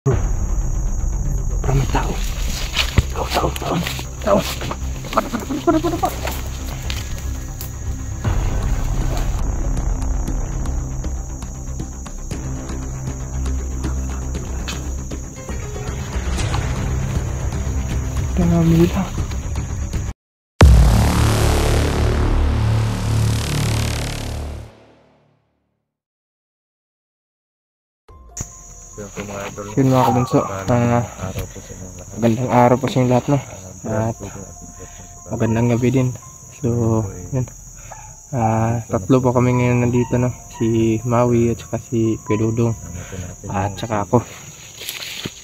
Parang may tao. Tao. Para. Dami nila. Yun mga kabunso, magandang araw po sa inyong lahat, no? At magandang gabi din. So yun, tatlo po kami ngayon nandito, no? Si Maui at saka si Pedudong at saka ako.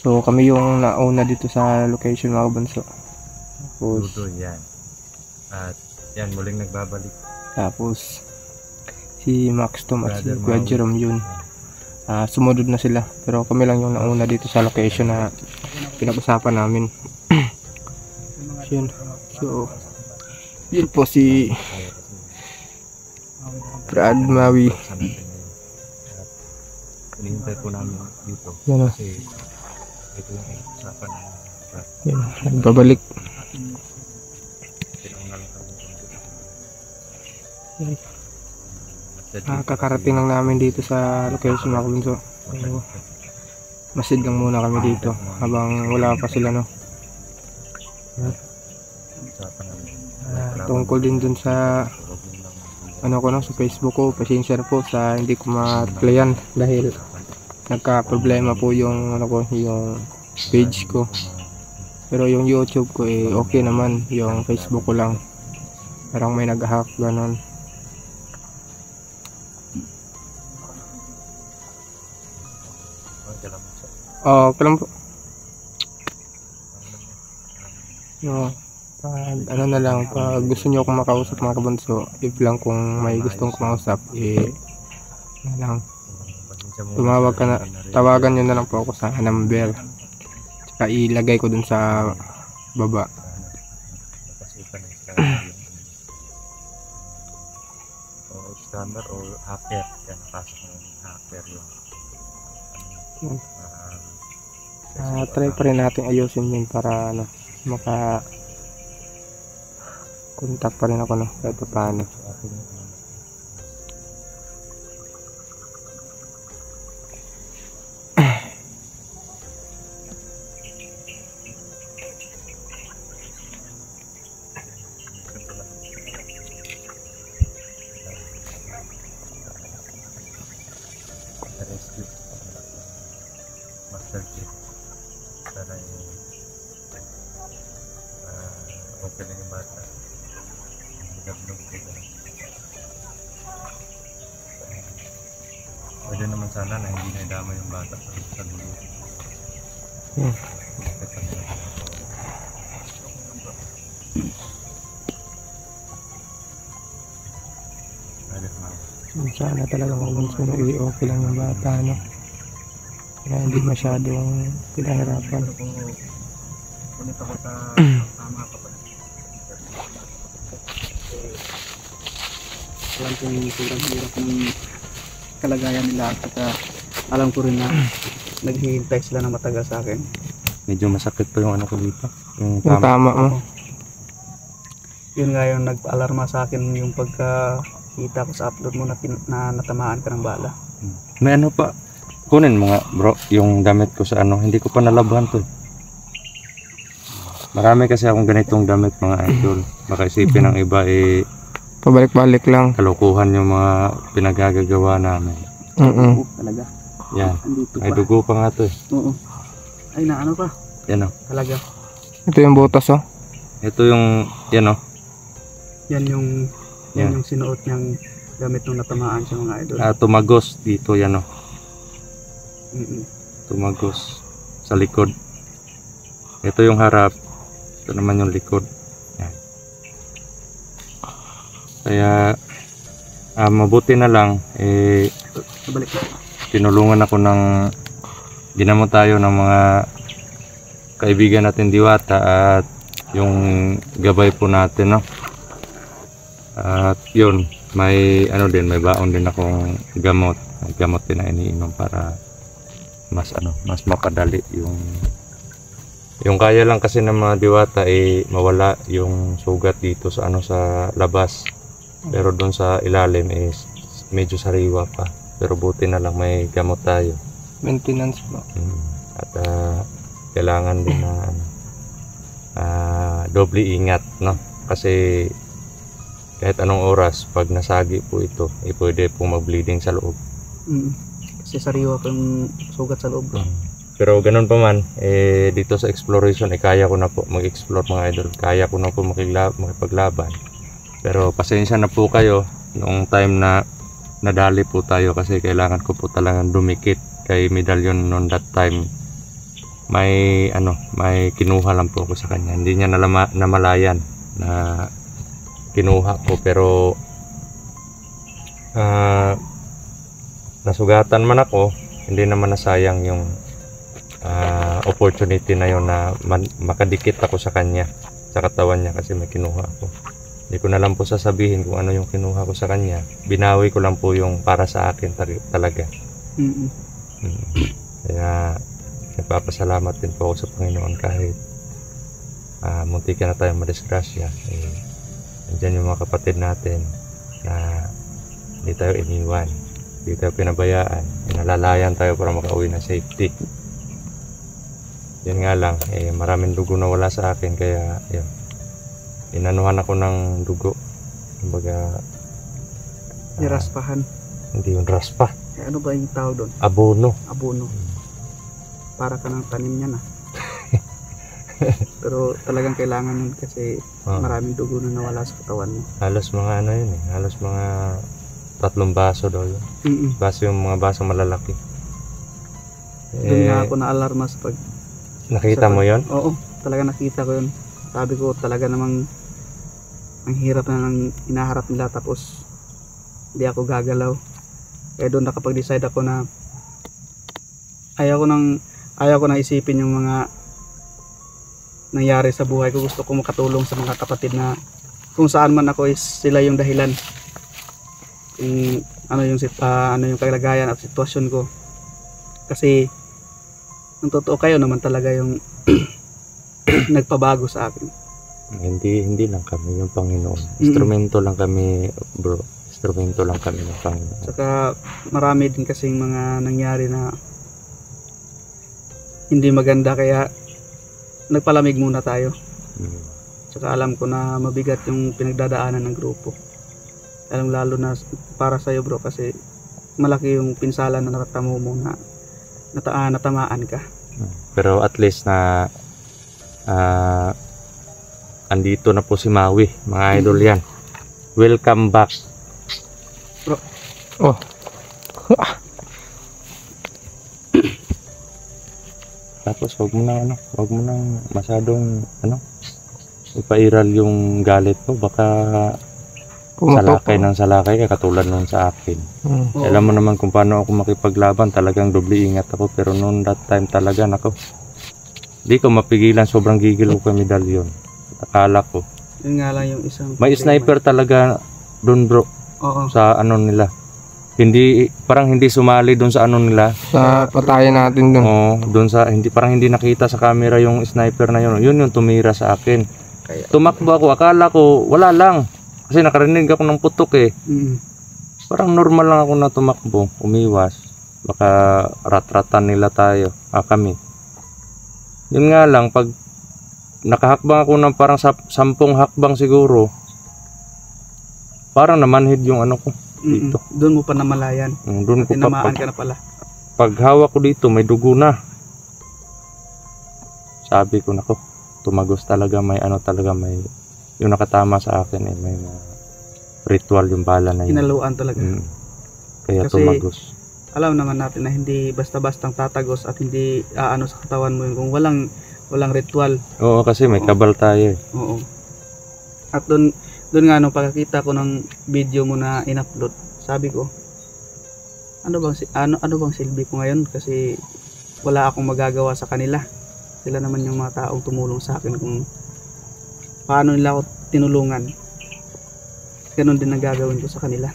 So kami yung nauna dito sa location mga kabunso. Tapos yan. At yan, muling nagbabalik. Tapos si Max Tom at si Kuya Jerome yun, sumunod na sila, pero kami lang yung nauna dito sa location na pinag-usapan namin. Yun. So yun po si Brad Maui. Hinihintay po namin dito. Yan o. Kasi ito yung usapan namin. Yan, nagbabalik. Kakarating lang namin dito sa location mga kabunso. So, masid lang muna kami dito habang wala pa sila, no? Tungkol din dun sa ano ko, no, sa Facebook ko, pasensya na po sa hindi ko ma-replyan dahil nagka-problema po yung ano ko, yung page ko. Pero yung YouTube ko okay naman, yung Facebook ko lang parang may nag-hack ganon. Kalam po. No, ano na lang, pag gusto niyo akong makausap mga kabunso, if lang kung may gustong kumausap, ano lang, tawagan niyo na lang po ako sa number. Tsaka ilagay ko dun sa baba. Scammer o hacker. Yan, pasok ng hacker yun. Try pa rin natin ayusin yun para ano, maka contact pa rin ako, no, kahit paano. Okay lang yung bata. Pwede naman sana na hindi na idama yung bata sa dulo. Sana talaga okay lang yung bata, no? Kaya hindi masyadong pinahirapan. Punit ako sa tama kapatid. Alam ko yung sobrang hirap ng kalagayan nila at alam ko rin na naghihintay sila ng matagal sa akin. Medyo masakit pa yung ano ko dito. Yung tama mo. Yun nga yung nagpa-alarma sa akin yung pagkakita ko sa upload mo na natamaan ka ng bala. May ano pa, kunin mo nga bro, yung damit ko sa ano, hindi ko pa nalabahan to. Marami kasi akong ganitong damit mga idol. Baka isipin ng iba pabalik-balik lang. Kalokohan yung mga pinagagagawa namin. Talaga. Yan. Andito May pa. dugo pa nga to. Oo. Ay na ano pa? Yan o. Talaga. Ito yung butas, oh. Ito yung, yan o. Yan Yan. yung sinuot niyang gamit nung natamaan siya mga idol. Tumagos dito, yan o. Mm-mm. Tumagos sa likod. Ito yung harap. Ito naman yung likod. Yan. Kaya mabuti na lang Pabalik na. tinulungan ako ng ginamot tayo ng mga kaibigan natin Diwata at yung gabay po natin, no? At yun, may ano din, may baon din akong gamot din na iniinom para mas mas mapadali yung kaya lang kasi ng mga diwata mawala yung sugat dito sa sa labas, pero doon sa ilalim is medyo sariwa pa, pero buti na lang may gamot tayo. Maintenance po. At kailangan din na doble ingat, no, kasi kahit anong oras pag nasagi po ito pwede pong mag-bleeding sa loob. Kasi sariwa pa yung sugat sa loob, bro. Pero ganun pa man, dito sa exploration, kaya ko na po mag-explore, mga idol. Kaya ko na po makipaglaban. Pero pasensya na po kayo noong time na nadali po tayo, kasi kailangan ko po talagang dumikit kay Medallion noon that time. May may kinuha lang po ako sa kanya. Hindi niya namalayan na kinuha ko, pero nasugatan man ako, hindi naman nasayang yung opportunity na yun na makadikit ako sa kanya, sa katawan niya, kasi may kinuha ako. Hindi ko na lang po sasabihin kung ano yung kinuha ko sa kanya. Binawi ko lang po yung para sa akin talaga. Kaya nagpapasalamat din po ako sa Panginoon kahit muntik na tayong madisgrasya. Nandiyan yung mga kapatid natin na hindi tayo iniwan, hindi tayo pinabayaan, inalalayan tayo para makauwi na safety. Yan nga lang, maraming dugo na wala sa akin, kaya yun, inanuhan ako ng dugo, kumbaga Raspahan. hindi yung raspa, Ano ba yung tawag doon? abono. Para ka ng tanim niya na. Pero talagang kailangan yun kasi maraming dugo na nawala sa katawan mo. Halos mga yun halos mga 3 baso daw yun. Baso, yung mga baso malalaki. Doon nga ako na-alarma sa nakita mo yun? Oo, talaga nakita ko yun. Sabi ko talaga namang ang hirap na ng hinaharap nila, tapos hindi ako gagalaw. Kaya doon nakapag-decide ako na ayaw ko nang isipin yung mga nangyari sa buhay ko. Gusto ko makatulong sa mga kapatid na kung saan man ako is sila yung dahilan. Kung ano yung kalagayan at sitwasyon ko. Kasi ang totoo, kayo naman talaga yung nagpabago sa akin. Hindi lang kami yung Panginoon. Instrumento lang kami, bro. Instrumento lang kami ng Panginoon. Saka marami din kasing mga nangyari na hindi maganda, kaya nagpalamig muna tayo. Saka alam ko na mabigat yung pinagdadaanan ng grupo. Lalo na para sa'yo, bro, kasi malaki yung pinsala na natatamo mo na natamaan ka. Pero at least na andito na po si Maui, mga idol yan. Welcome back. Bro. Oh. Tapos wag mo nang masyadong ipairal yung galit mo, baka salakay ng salakay ka katulad nun sa akin. Alam mo naman kung paano ako makipaglaban, talagang doble ingat ako, pero noon that time talaga di ko mapigilan, sobrang gigil ko kay Medallion. Akala ko Yun nga lang yung isang may sniper talaga doon, bro. Oo. Sa nila, parang hindi sumali doon sa nila, Sa patayan natin dun. doon sa parang hindi nakita sa camera yung sniper na yun yung tumira sa akin. Tumakbo ako, akala ko wala lang kasi nakarinig ako ng putok Parang normal lang ako na tumakbo, umiwas, baka rat-ratan nila tayo, kami. Yun nga lang, pag nakahakbang ako ng parang 10 hakbang siguro, parang namanhid yung ko dito. Doon mo pa namalayan. Doon ko Tinamaan ka na pala. Pag hawak ko dito, may dugo na. Sabi ko, nako, tumagos talaga, may yung nakatama sa akin, may ritual yung bala na yun. Hinaluan talaga. Kaya Kasi tumagos. alam naman natin na hindi basta-bastang tatagos at hindi sa katawan mo yun kung walang ritual. Oo, kasi may kabal tayo. Oo. At doon nga nung pagkakita ko ng video mo na in-upload, sabi ko, ano bang silbi ko ngayon, kasi wala akong magagawa sa kanila. Sila naman yung mga taong tumulong sa akin kung paano nila ako tinulungan. Ganun din ang gagawin ko sa kanila.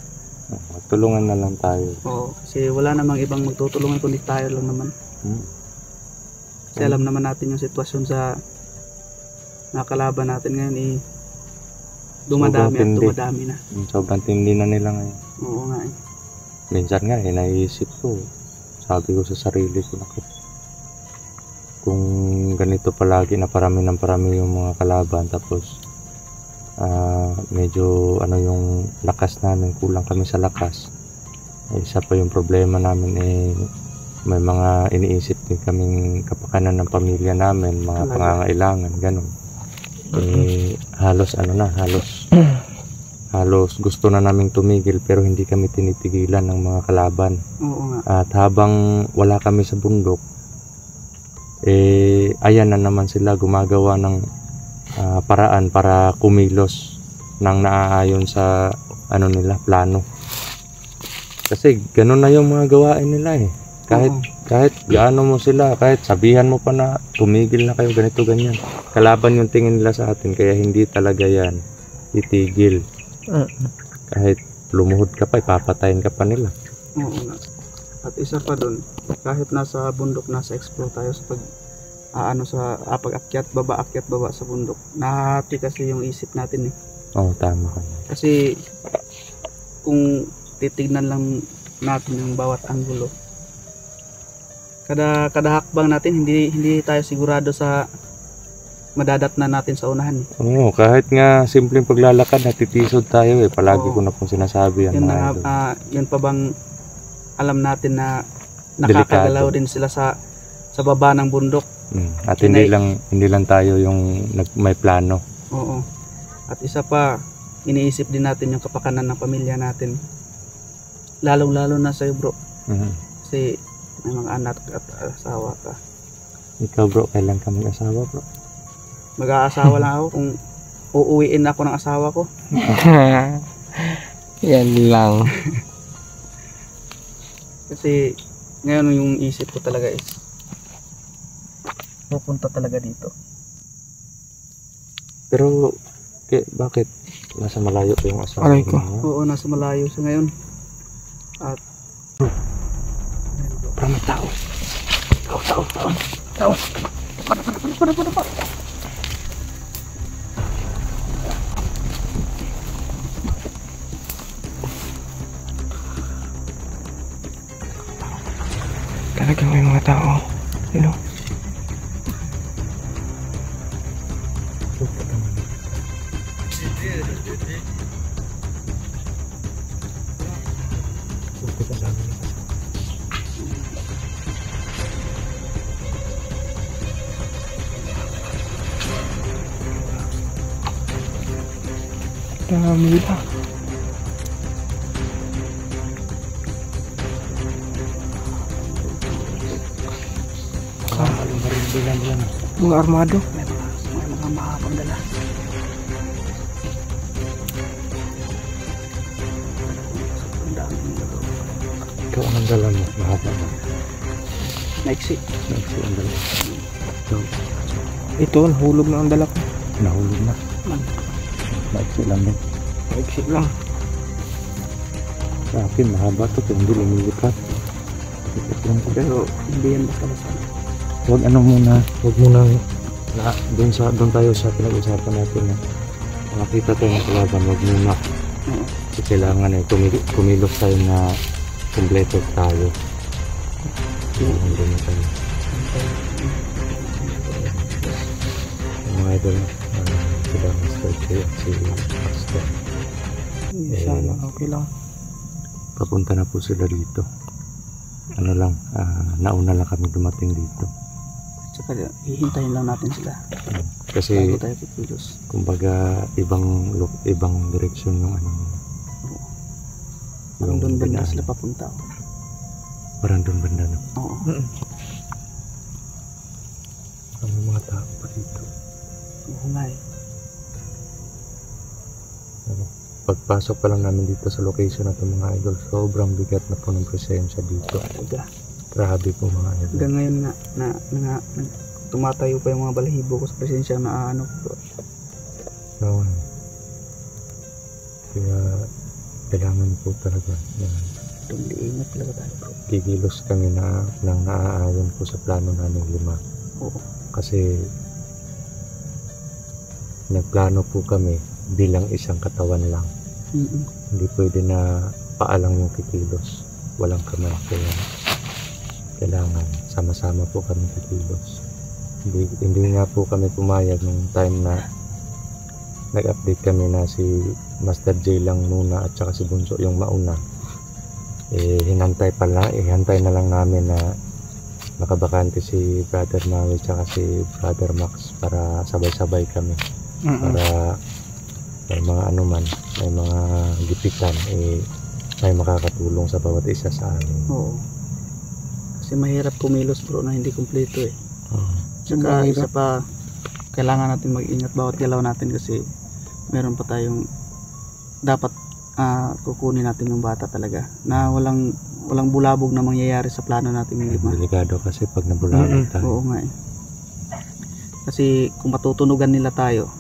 Tulungan na lang tayo. Oo, kasi wala namang ibang magtutulungan kundi tayo lang naman. Hmm. Kasi alam naman natin yung sitwasyon sa nakalaban natin ngayon dumadami at tindi. dumadami na. Sobrang tindi na nila ngayon. Oo nga eh. Minsan nga, naiisip ko, sabi ko sa sarili ko, naku, kung ganito palagi na parami ng parami yung mga kalaban, tapos medyo yung lakas namin, kulang kami sa lakas. Isa pa yung problema namin may mga iniisip din kaming kapakanan ng pamilya namin, mga Talaga. pangangailangan, ganun. Halos gusto na naming tumigil pero hindi kami tinitigilan ng mga kalaban. Oo nga. At habang wala kami sa bundok, ayan na naman sila gumagawa ng paraan para kumilos ng naaayon sa nila, plano. Kasi ganun na yung mga gawain nila eh. Kahit gaano mo sila, kahit sabihan mo pa na tumigil na kayo, ganito, ganyan. Kalaban yung tingin nila sa atin, kaya hindi talaga yan itigil. Kahit lumuhod ka pa, ipapatayin ka pa nila. Oo nga. At isa pa dun, kahit nasa bundok, nasa explore tayo sa pag-akyat, baba sa bundok. Nahati kasi yung isip natin eh. Oo, tama ka. Kasi kung titignan lang natin yung bawat anggulo, kada hakbang natin hindi tayo sigurado sa madadatnan natin sa unahan eh. Oo, kahit nga simpleng paglalakad, natitisod tayo eh. Palagi ko na pong sinasabi yan. Yun pa bang alam natin na nakakagalaw din sila sa baba ng bundok. At hindi lang tayo yung may plano. Oo. At isa pa, iniisip din natin yung kapakanan ng pamilya natin. Lalong-lalo na sa'yo bro. Kasi may mga anak at asawa ka. Ikaw bro, kailan ka mag-asawa bro? Mag-aasawa lang ako kung uuwiin ako ng asawa ko. Yan lang. Kasi ngayon yung isip ko talaga is pupunta talaga dito. Pero bakit nasa malayo pa yung asawa Aray ko. Oo, nasa malayo sa ngayon. At may tao. Tao. Talagang may mga tao. Hello. Dami nila. Mga armado. may mga mahabang dala. Ang daming dala. Ikaw ang dala mo. Mahaba ba? Naiksi. Naiksi ang dala. Ito, nahulog na ang dala ko. Nahulog na. Naiksi lang din. Maiksi lang. Sa akin, mahaba to. Kung hindi lumilipat. Pero hindi yan basta-basta. Huwag muna doon tayo sa pinag-usapan natin na makita tayo ng kalaban, huwag muna. Kasi kailangan kumilos tayo na kumpleto tayo. Hindi na tayo. Mga idol, sila Mr. J at si Pastor. Sana okay lang. Papunta na po sila dito. Nauna lang kami dumating dito. Tsaka hihintayin lang natin sila. Kasi bago tayo kikilos. kumbaga ibang direksyon yung Parang doon banda dinaan. sila papunta. Parang doon banda na. Oo. May mga tao pa dito. Oo nga eh. Pagpasok pa lang namin dito sa location na ito mga idol, sobrang bigat na po ng presensya dito. Talaga. Grabe po mga idol. Hanggang ngayon na tumatayo pa yung mga balahibo ko sa presensya na ko. Kaya kailangan po talaga na Doon ingat talaga tayo bro. Kikilos kami na nang naaayon po sa plano namin 5. Oo. Kasi nagplano po kami bilang isang katawan lang. Hindi pwede na paalang yung kikilos. Walang kamay. Kaya kailangan sama-sama po kami kikilos. Hindi nga po kami pumayag nung time na nag-update kami na si Master J lang muna at saka si Bunso yung mauna. Hintay na lang namin na makabakante si Brother Maui at saka si Brother Max para sabay-sabay kami. Para may mga may mga gipitan may makakatulong sa bawat isa sa amin. Oo. Kasi mahirap kumilos bro na hindi kumpleto eh. Tsaka Mahirap. isa pa, kailangan natin mag-ingat bawat galaw natin kasi meron pa tayong dapat kukunin natin yung bata talaga na walang bulabog na mangyayari sa plano natin ng 5. Delikado kasi pag nabulabog tayo. Oo nga eh. Kasi kung matutunugan nila tayo,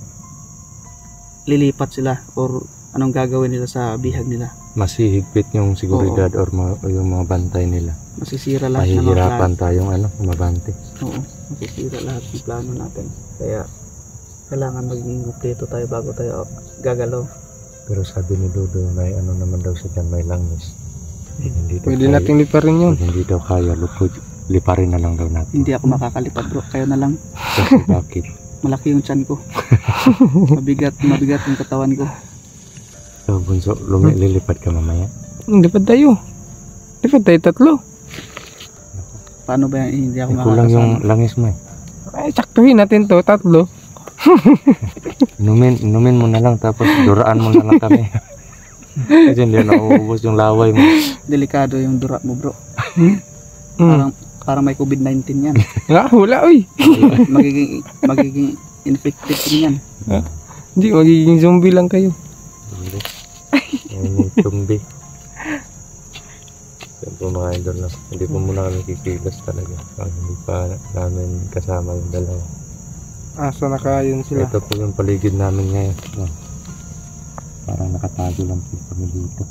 lilipat sila or anong gagawin nila sa bihag nila. Masihigpit yung seguridad or yung mga bantay nila. Masisira lahat ng mga plano. Mahihirapan tayong mabante. Oo, masisira lahat ng plano natin. Kaya kailangan maging updato tayo bago tayo gagalaw. Pero sabi ni Dodo, may naman daw siya dyan, may langis. Hindi daw Pwede kaya- nating liparin yun. Pag hindi daw kaya, liparin na lang daw natin. Hindi ako makakalipad bro, kayo na lang. Kasi bakit? Malaki yung tiyan ko. mabigat yung katawan ko. So, Bunso, lilipad ka mamaya. Lipad tayo. Lipad tayo 3. Paano ba yan? Hindi ako Kulang yung makakasama. langis mo Ay, saktuhin natin to, 3. Inumin mo na lang, tapos duraan mo na lang kami. Kasi hindi na nauubos yung laway mo. Delikado yung dura mo bro. Mm. Parang may COVID-19 yan. Wala, uy. magiging infected din yan. Hindi, magiging zombie lang kayo. Ayun yung tumbi. Yan po mga idol na. Hindi po muna kami kikilos talaga. Hindi pa namin kasama yung dalawa. Asa na kayon sila. Ito po yung paligid namin ngayon. Parang nakatago lang po kami dito.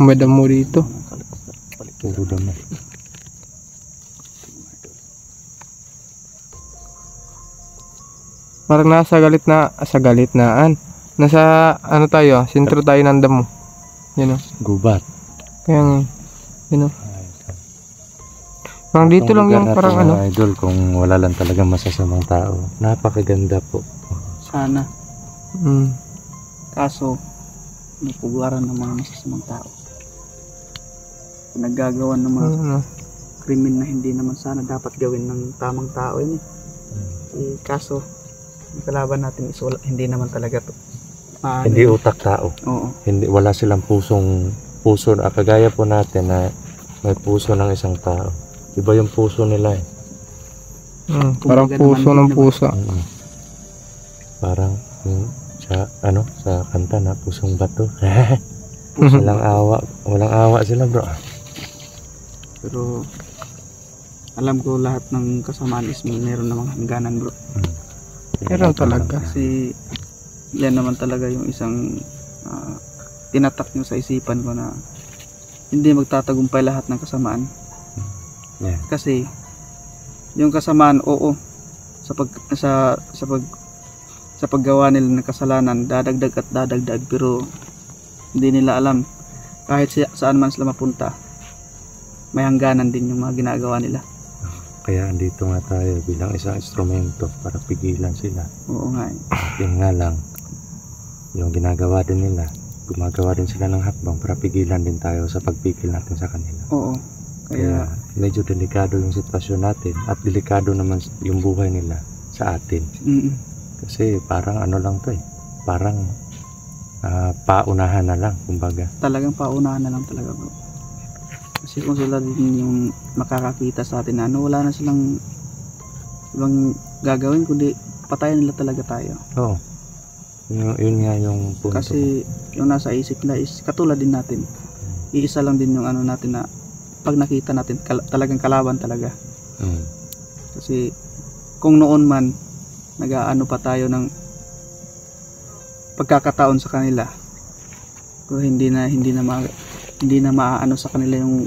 Madam mo dito. Puro damo. Parang nasa galitnaan. Nasa tayo, sentro tayo ng damo. Yan o. Gubat. Kaya nga, yun o. Parang dito lang yung parang mga idol, kung wala lang talaga masasamang tao. Napakaganda po. Sana. Mm. Kaso, napugaran ng mga masasamang tao. Naggagawa ng mga krimen na hindi naman sana dapat gawin ng tamang tao yun eh. Kaso, yung kalaban natin is hindi naman talaga to. Hindi utak tao. Oo. Wala silang puso. Kagaya po natin na may puso ng isang tao. Iba yung puso nila eh. Parang puso ng pusa. Parang sa kanta na pusong bato. Walang awa sila bro. Pero alam ko lahat ng kasamaan is meron namang hangganan bro. Meron talaga. Kasi yan naman talaga yung isang tinatak nyo sa isipan ko na hindi magtatagumpay lahat ng kasamaan. Yeah. Kasi yung kasamaan, oo, sa paggawa nila ng kasalanan, dadagdag at dadagdag, pero hindi nila alam kahit saan man sila mapunta, may hangganan din yung mga ginagawa nila. Kaya andito nga tayo bilang isang instrumento para pigilan sila. Oo nga eh. Yun nga lang, yung ginagawa din nila, gumagawa din sila ng hakbang para pigilan din tayo sa pagpigil natin sa kanila. Oo. Kaya medyo delikado yung sitwasyon natin at delikado naman yung buhay nila sa atin. Kasi parang lang to eh. Parang paunahan na lang, kumbaga. Talagang paunahan na lang talaga bro. Kasi kung sila din yung makakakita sa atin na wala na silang ibang gagawin kundi patayan nila talaga tayo. Oo. Yun nga yung punto. Kasi yung nasa isip nila is katulad din natin. Iisa lang din yung natin na pag nakita natin talagang kalaban talaga. Kasi kung noon man nag-aano pa tayo ng pagkakataon sa kanila, pero hindi na hindi na maaano sa kanila yung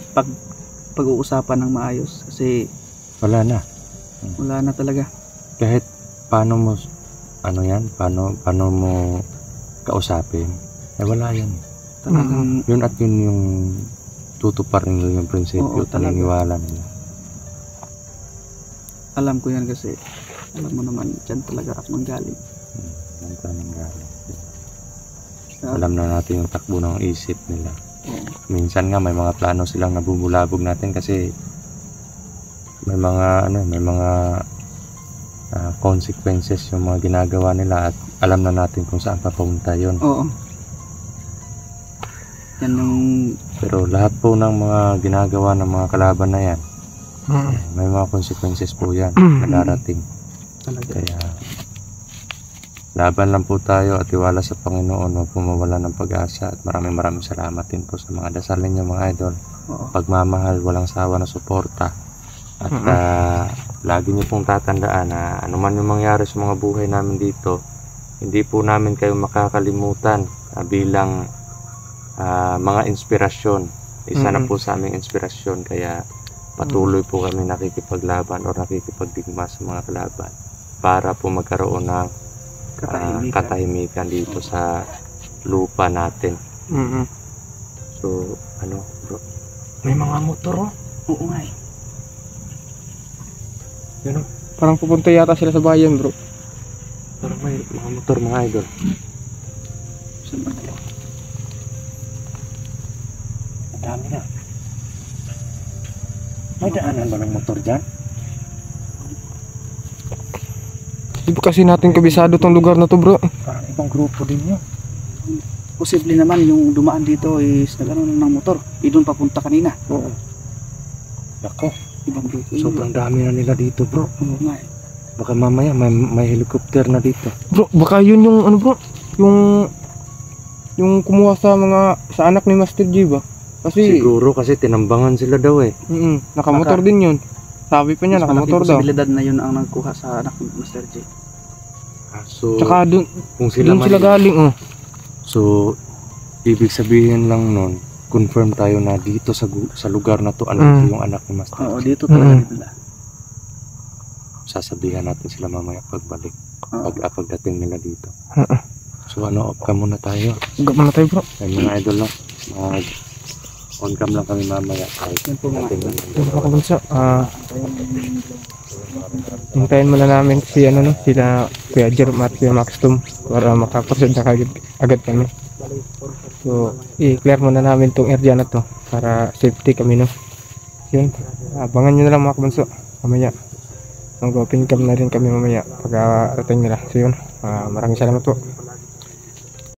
pag-uusapan ng maayos kasi Wala na. wala na talaga. Kahit paano mo, ano yan, paano mo kausapin, wala yan. Talagang Yun at yun yung tutuparin nila yung prinsipyo Oo, at talaga. naniniwala nila. alam ko yan kasi alam mo naman dyan talaga ako manggaling. Yan tanong galing. Alam na natin yung takbo ng isip nila. Oo. Minsan nga may mga plano silang nabubulabog natin kasi may mga consequences yung mga ginagawa nila at alam na natin kung saan papunta yun. Oo. Yan yung Pero lahat po ng mga ginagawa ng mga kalaban na yan, Mm. may mga consequences po yan na darating. talaga. Kaya laban lang po tayo at tiwala sa Panginoon, huwag po mawala ng pag-asa at maraming salamat din po sa mga dasal ninyo mga idol. Oo. Pagmamahal, walang sawa na suporta. At lagi niyo pong tatandaan na anuman yung mangyari sa mga buhay namin dito, hindi po namin kayo makakalimutan bilang mga inspirasyon. Isa na po sa aming inspirasyon, kaya patuloy po kami nakikipaglaban o nakikipagdigma sa mga kalaban para po magkaroon ng katahimikan dito sa lupa natin. Mm. So, bro? May mga motor, oh. Oo nga eh. Yun, oh. Parang pupunta yata sila sa bayan, bro. Parang may mga motor, mga idol. Saan ba tayo? Ang dami na. May daanan ba ng motor dyan? Di ba kasi natin kabisado tong lugar na to, bro? Parang ibang grupo din yun. Posible naman yung dumaan dito is nagano ng motor. Doon papunta kanina. Oo. Nako, Ibang grupo. sobrang dami na nila dito, bro. Oo nga eh. Baka mamaya may helicopter na dito. Bro, baka yun yung ano, bro? Yung kumuha sa anak ni Master G ba? Kasi Siguro kasi tinambangan sila daw eh. nakamotor din yun. Sabi pa niya, Mas nakamotor malaking daw. posibilidad na yun ang nagkuha sa anak ni Master J. So, Tsaka dun kung sila sila may- galing, oh. So, ibig sabihin lang nun, confirm tayo na dito sa lugar na to, dito yung anak ni Master. Oo, dito talaga nila. Sasabihan natin sila mamaya pagbalik. Oo. Pagdating nila dito. Oo. So, off cam muna tayo. Huwag muna tayo, bro. Ay, mga idol, no? On cam lang kami mamaya. Kahit Yan po mga dating idol. lang. Yung mga kabunso, hintayin muna namin si sila Kuya Jerome at Kuya Maxtum para makaproceed na agad kami. So, i-clear muna namin tong area na to para safety kami, no. Yun, abangan nyo na lang mga kabunso. Mamaya, mag-open cam na rin kami mamaya pag-arating nila. So yun, maraming salamat po.